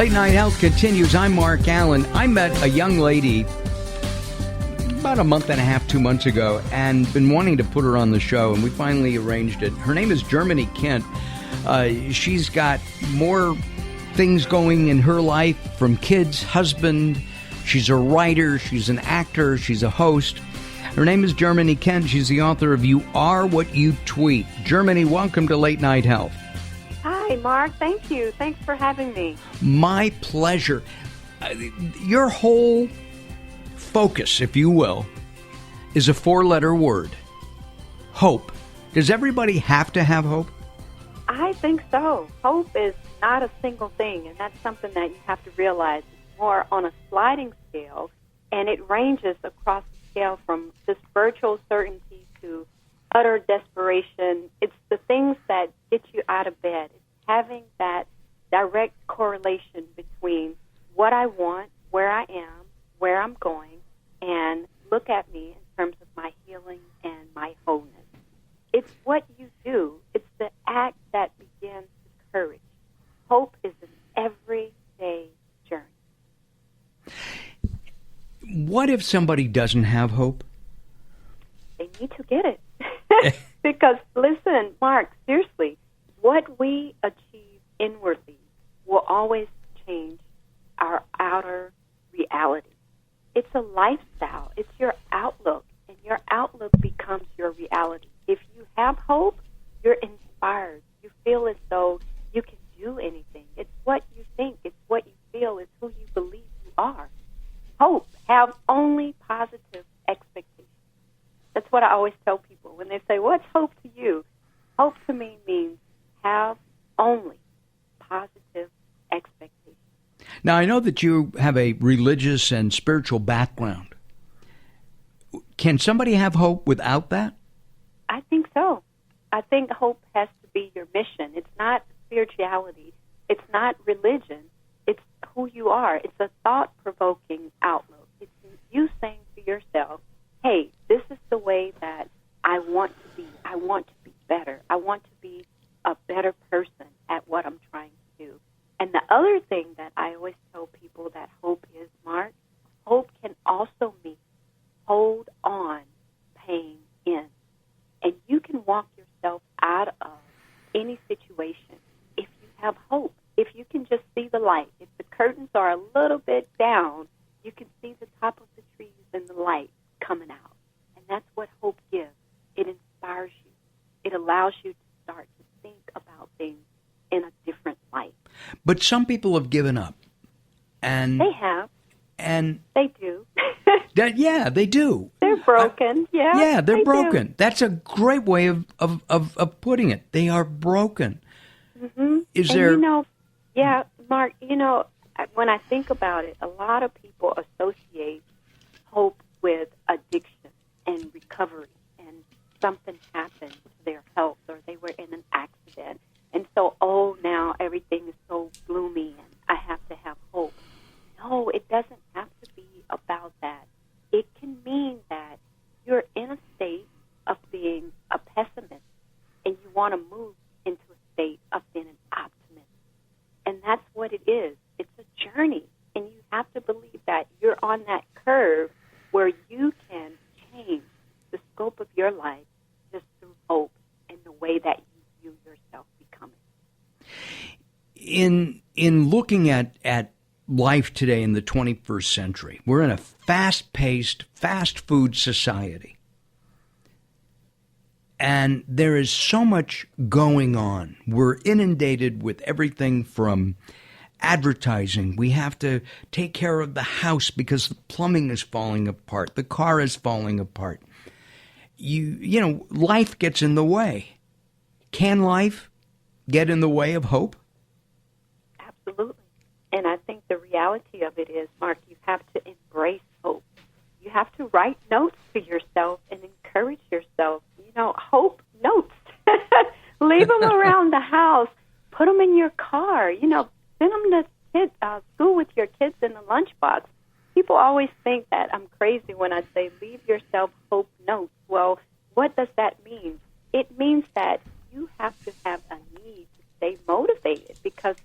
Late Night Health continues. I'm Mark Alyn. I met a young lady about a month and a half, 2 months ago, and been wanting to put her on the show, and we finally arranged it. Her name is Germany Kent. She's got more things going in her life, from kids, husband. She's a writer, she's an actor, she's a host. Her name is Germany Kent. She's the author of You Are What You Tweet. Germany, welcome to Late Night Health. Hi, Mark. Thank you. Thanks for having me. My pleasure. Your whole focus, if you will, is a 4-letter word. Hope. Does everybody have to have hope? I think so. Hope is not a single thing, and that's something that you have to realize. It's more on a sliding scale, and it ranges across the scale from just virtual certainty to utter desperation. It's the things that get you out of bed. It's having that direct correlation between what I want, where I am, where I'm going, and look at me in terms of my healing and my wholeness. It's what you do. It's the act that begins with courage. Hope is an everyday journey. What if somebody doesn't have hope? They need to get it. Because, listen, Mark, seriously, what we achieve inwardly will always change our outer reality. It's a lifestyle. It's your outlook, and your outlook becomes your reality. If you have hope, you're inspired. You feel as though you can do anything. It's what you think. It's what you feel. It's who you believe you are. Hope. Have only positive expectations. That's what I always tell people when they say, what's hope to you? Hope to me means have only positive expectations. Now, I know that you have a religious and spiritual background. Can somebody have hope without that? I think so. I think hope has to be your mission. It's not spirituality. It's not religion. It's who you are. It's a thought-provoking outlook. It's you saying to yourself, hey, this is the way that I want to be. I want to be better. I want to be a better person at what I'm trying to do. And the other thing that I always tell people that hope is, Mark, hope can also mean hold on, pain in. And you can walk yourself out of any situation if you have hope. If you can just see the light. If the curtains are a little bit down, you can see the top of the trees and the light coming out. And that's what hope gives. It inspires you. It allows you to start to think about things in a different light. But some people have given up. And they have. And they do. Yeah, they do. They're broken. Yeah, they're they broken. Do. That's a great way of putting it. They are broken. Mm-hmm. Is there... Mark, when I think about it, a lot of people associate hope with addiction and recovery, and something happened to their health, or they were in an accident. And so, now everything is so gloomy and I have to have hope. No, it doesn't have to be about that. It can mean that you're in a state of being a pessimist and you want to move into a state of being an optimist. And that's what it is. It's a journey. And you have to believe that you're on that curve where you can change the scope of your life just through hope and the way that you view yourself becoming. In looking at life today in the 21st century, we're in a fast-paced, fast food society. And there is so much going on. We're inundated with everything from advertising. We have to take care of the house because the plumbing is falling apart. The car is falling apart. Life gets in the way. Can life get in the way of hope? Absolutely. And I think the reality of it is, Mark, you have to embrace hope. You have to write notes to yourself and encourage yourself. Hope notes. Leave them around the house. Put them in your car. Send them to school with your kids in the lunchbox. People always think that I'm crazy when I say leave yourself hope notes. Well, what does that mean? It means that you have to have a need to stay motivated, because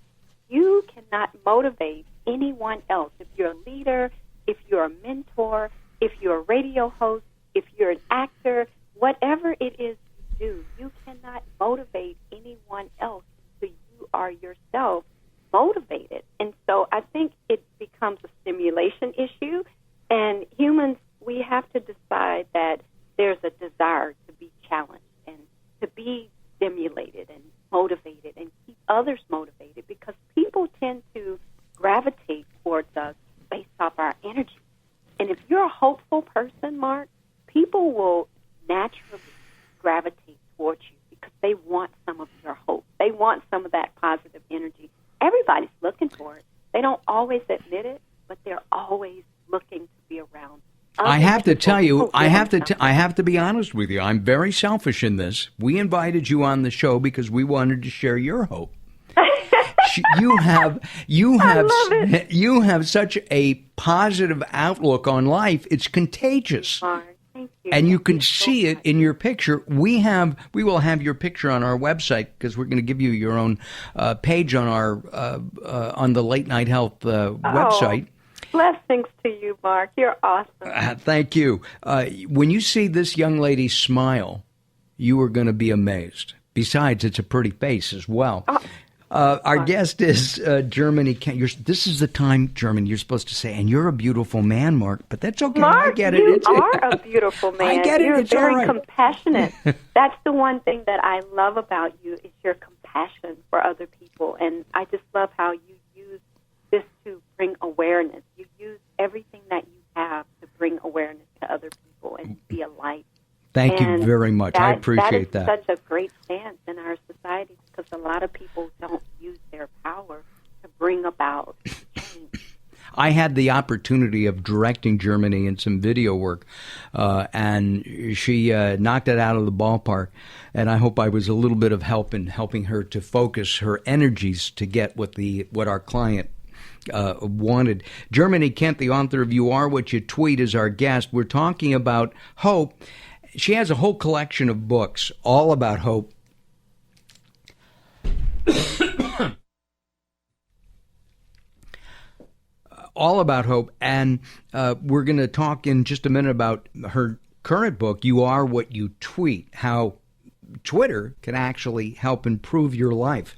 You cannot motivate anyone else. If you're a leader, if you're a mentor, if you're a radio host, if you're an actor, whatever it is you do, you cannot motivate anyone else until you are yourself motivated. And so I think it becomes a stimulation issue, and humans, we have to decide that there's a desire to be challenged and to be stimulated and motivated and keep others motivated, because people tend to gravitate towards us based off our energy. And if you're a hopeful person, Mark, people will naturally gravitate towards you because they want some of your hope. They want some of that positive energy. Everybody's looking for it. They don't always admit it, but they're always looking to be around. I have to tell you, I have to be honest with you. I'm very selfish in this. We invited you on the show because we wanted to share your hope. You have such a positive outlook on life. It's contagious. Thank you. And you can see it in your picture. We will have your picture on our website because we're going to give you your own page on our on the Late Night Health website. Blessings to you, Mark. You're awesome. Thank you. When you see this young lady smile, you are going to be amazed. Besides, it's a pretty face as well. Our guest is Germany. This is the time, German, you're supposed to say, and you're a beautiful man, Mark, but that's okay. Mark, I get it. You are a beautiful man. I get it. You're it's very all right. compassionate. That's the one thing that I love about you is your compassion for other people. And I just love how you use this to bring awareness. You use everything that you have to bring awareness to other people and be a light. Thank you very much. I appreciate that. That is such a great stance in our society because a lot of people don't use their power to bring about change. I had the opportunity of directing Germany in some video work, and she knocked it out of the ballpark. And I hope I was a little bit of help in helping her to focus her energies to get what our client wanted. Germany Kent, the author of You Are What You Tweet, is our guest. We're talking about hope. She has a whole collection of books all about hope. All about hope. And we're going to talk in just a minute about her current book, You Are What You Tweet, how Twitter can actually help improve your life.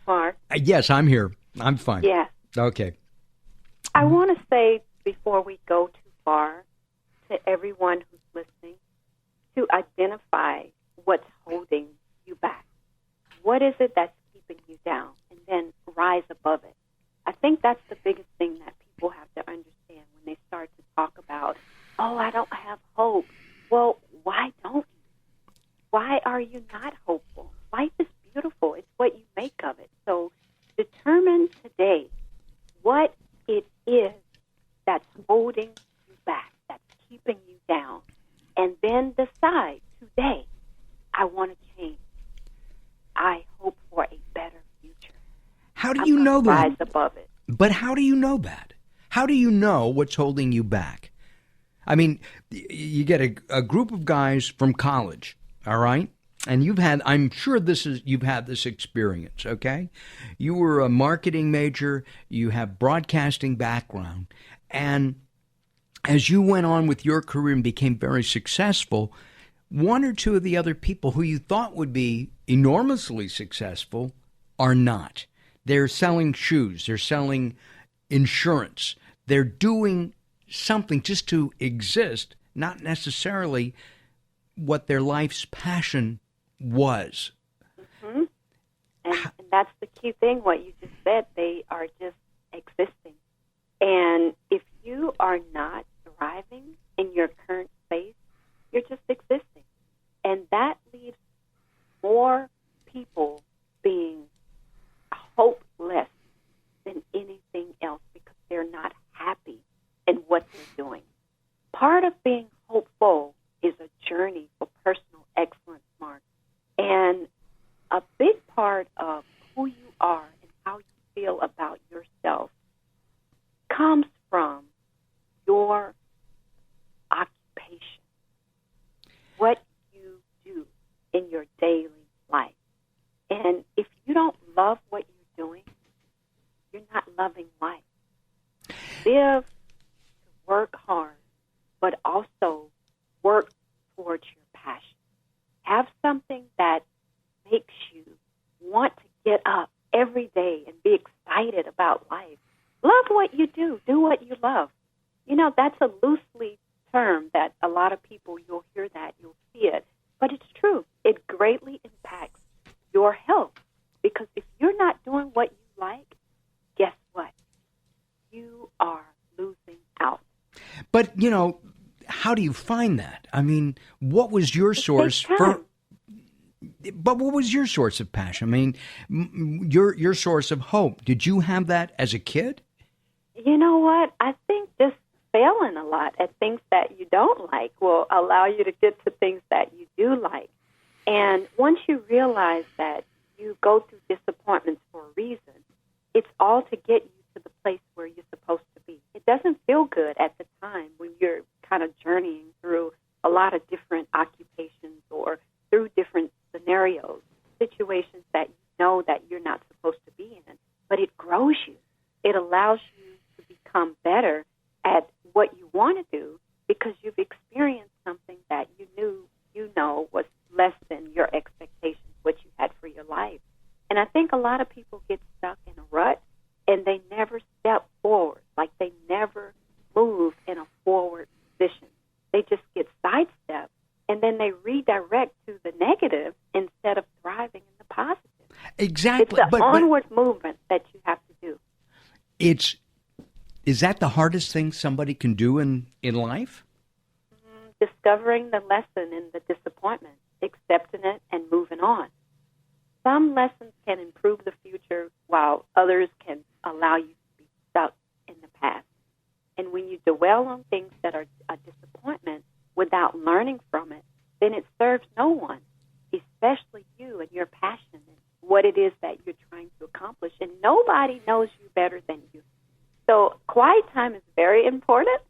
Mark? Yes, I'm here. I'm fine. Yes. Okay. I want to say, before we go too far, to everyone who's listening, to identify what's holding you back. What is it that's keeping you down? And then rise above it. I think that's the biggest thing that people have to understand when they start to talk about, oh, I don't have hope. Well, why don't you? Why are you not hopeful? Life is beautiful. It's what you make of it. So determine today what it is that's holding you back, that's keeping you down, and then decide today, I want to change. I hope for a better future. How do you know that? Rise above it. But how do you know that? How do you know what's holding you back? I mean, you get a group of guys from college, all right? And I'm sure you've had this experience, okay? You were a marketing major, you have broadcasting background, and as you went on with your career and became very successful, one or two of the other people who you thought would be enormously successful are not. They're selling shoes, they're selling insurance, they're doing something just to exist, not necessarily what their life's passion was. Mm-hmm. And that's the key thing, what you just said. They are just existing. And if you are not thriving in your current space, you're just existing. And that leaves more people being hopeless than anything else because they're not happy in what they're doing. Part of being hopeful is a journey for personal excellence, Mark. And a big part of who you are and how you feel about yourself comes from your occupation, what you do. in your daily life. And if you don't love what you're doing, you're not loving life. Live to work hard, but also work towards your passion. Have something that makes you want to get up every day and be excited about life. Love what you do. Do what you love. You know, that's a loosely term that a lot of people, you'll hear that, you'll see it. But it's true. It greatly impacts your health. Because if you're not doing what you like, guess what? You are losing out. But, you know, how do you find that? I mean, what was your source for... But what was your source of passion? I mean, your source of hope. Did you have that as a kid? You know what? I think just failing a lot at things that you don't like will allow you to get to things that you do like. And once you realize that you go through disappointments for a reason, it's all to get you to the place where you're supposed to be. It doesn't feel good at the time when you're kind of journeying through a lot of different occupations or through different scenarios, situations that you know that you're not supposed to be in. But it grows you. It allows you to become better at what you want to do because you've experienced something that you know was less than your expectations, what you had for your life. And I think a lot of people get stuck in a rut and they never step forward, like they never move in a forward position. They just get sidestepped and then they redirect to the negative instead of thriving in the positive. Exactly. It's the onward movement that you have to do. Is that the hardest thing somebody can do in life? Discovering the lesson in the disappointment, accepting it, and moving on. Some lessons can improve the future while others can allow you to be stuck in the past. And when you dwell on things that are a disappointment without learning from it, then it serves no one, especially you and your passion and what it is that you're trying to accomplish. And nobody knows you better than you. So quiet time is very important,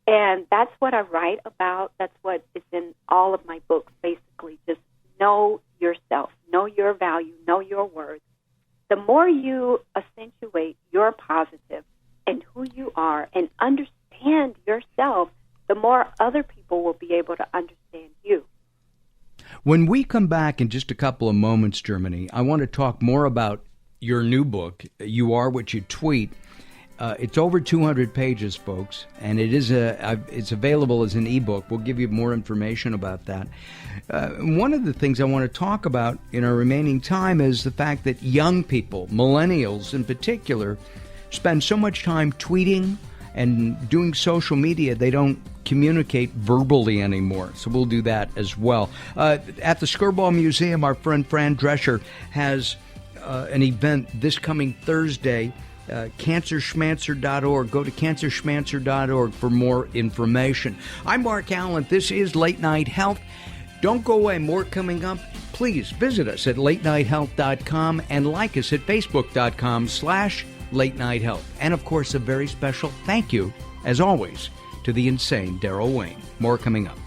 and that's what I write about. That's what is in all of my books, basically. Just know yourself, know your value, know your worth. The more you accentuate your positive and who you are and understand yourself, the more other people will be able to understand you. When we come back in just a couple of moments, Germany, I want to talk more about your new book, You Are What You Tweet. It's over 200 pages, folks, and it's available as an ebook. We'll give you more information about that. One of the things I want to talk about in our remaining time is the fact that young people, millennials in particular, spend so much time tweeting and doing social media, they don't communicate verbally anymore. So we'll do that as well. At the Skirball Museum, our friend Fran Drescher has an event this coming Thursday. cancerschmancer.org. Go to cancerschmancer.org for more information. I'm Mark Alyn. This is Late Night Health. Don't go away. More coming up. Please visit us at latenighthealth.com and like us at facebook.com/latenighthealth. And of course, a very special thank you, as always, to the insane Daryl Wayne. More coming up.